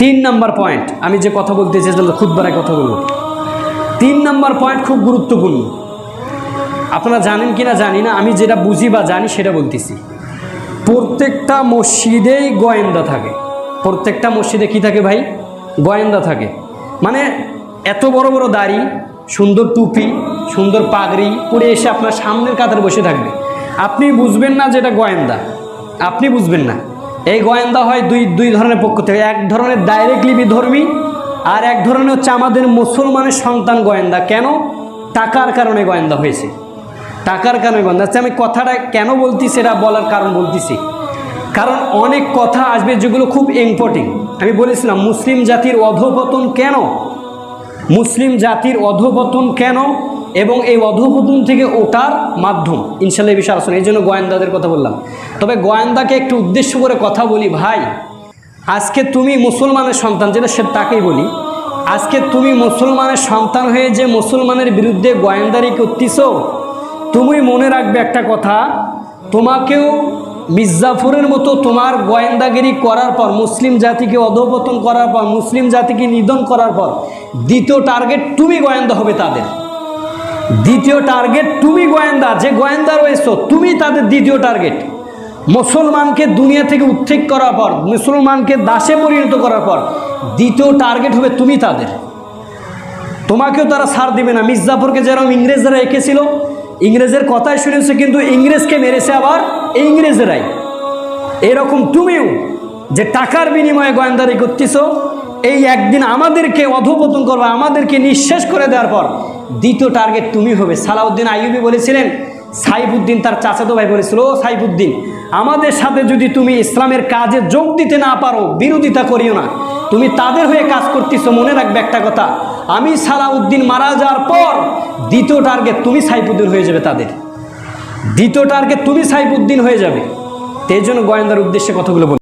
তিন number point, আমি যে কথা বলতে চেয়েছিলাম খুতবায় কথা বলব, তিন নাম্বার পয়েন্ট খুব গুরুত্বপূর্ণ। আপনারা জানেন কিনা জানি না, আমি যেটা বুঝি বা জানি সেটা বলতেছি। প্রত্যেকটা মসজিদেই গোয়েন্দা থাকে। প্রত্যেকটা মসজিদে কি থাকে ভাই? গোয়েন্দা থাকে। মানে এত বড় বড় দাড়ি, সুন্দর টুপি, সুন্দর পাগড়ি পরে এসে আপনার সামনের কাতারে বসে থাকবে। আপনি বুঝবেন না যেটা গোয়েন্দা, আপনি বুঝবেন না। এই গোয়েন্দা হয় দুই ধরনের পক্ষ থেকে। এক ধরনের ডাইরেক্টলি বিধর্মী, আর এক ধরনের হচ্ছে আমাদের মুসলমানের সন্তান গোয়েন্দা। কেন? টাকার কারণে গোয়েন্দা হয়েছে, টাকার কারণে গোয়েন্দা। আচ্ছা, আমি কথাটা কেন বলছি সেটা বলার কারণ বলতেছি। কারণ অনেক কথা আসবে যেগুলো খুব ইম্পর্টেন্ট। আমি বলেছিলাম মুসলিম জাতির অধঃপতন কেন, মুসলিম জাতির অধঃপতন কেন, এবং এই অধঃপতন থেকে ওঠার মাধ্যম ইনশাল্লাহ এই বিষয়ে আলোচনা। এই জন্য গোয়েন্দাদের কথা বললাম। তবে গোয়েন্দাকে একটু উদ্দেশ্য করে কথা বলি। ভাই, আজকে তুমি মুসলমানের সন্তান, যেটা সে তাকেই বলি, আজকে তুমি মুসলমানের সন্তান হয়ে যে মুসলমানের বিরুদ্ধে গোয়েন্দারি করতেছ, তুমি মনে রাখবে একটা কথা, তোমাকেও মির্জাফরের মতো তোমার গোয়েন্দাগিরি করার পর, মুসলিম জাতিকে অধঃপতন করার পর, মুসলিম জাতিকে নিধন করার পর দ্বিতীয় টার্গেট তুমি গোয়েন্দা হবে তাদের। দ্বিতীয় টার্গেট তুমি গোয়েন্দা, যে গোয়েন্দা রয়েছো তুমি তাদের দ্বিতীয় টার্গেট। মুসলমানকে দুনিয়া থেকে উচ্ছেদ করার পর, মুসলমানকে দাসে পরিণত করার পর দ্বিতীয় টার্গেট হবে তুমি তাদের। তোমাকেও তারা ছাড় দিবে না। মির্জাফরকে যেরকম ইংরেজরা এঁকেছিল, ইংরেজের কথাই শুনেছে, কিন্তু ইংরেজকে মেরেছে আবার ইংরেজরাই। এরকম তুমিও যে টাকার বিনিময়ে গোয়েন্দারি করতেছ, এই একদিন আমাদেরকে অধঃপতন করবে, আমাদেরকে নিঃশেষ করে দেওয়ার পর দ্বিতীয় টার্গেট তুমি হবে। সালাউদ্দিন আইয়ুবী বলেছিলেন, সাইফুদ্দিন তার চাচাতো ভাই বলেছিল, ও সাইফুদ্দিন, আমাদের সাথে যদি তুমি ইসলামের কাজে যোগ দিতে না পারো, বিরোধিতা করিও না, তুমি তাদের হয়ে কাজ করতেছো। মনে রাখবে একটা কথা, আমি সালাউদ্দিন মারা যাওয়ার পর দ্বিতীয় টার্গেট তুমি সাইফুদ্দিন হয়ে যাবে তাদের। দ্বিতীয় টার্গেট তুমি সাইফুদ্দিন হয়ে যাবে। এই জন্য গোয়েন্দার উদ্দেশ্যে কথাগুলো বলি।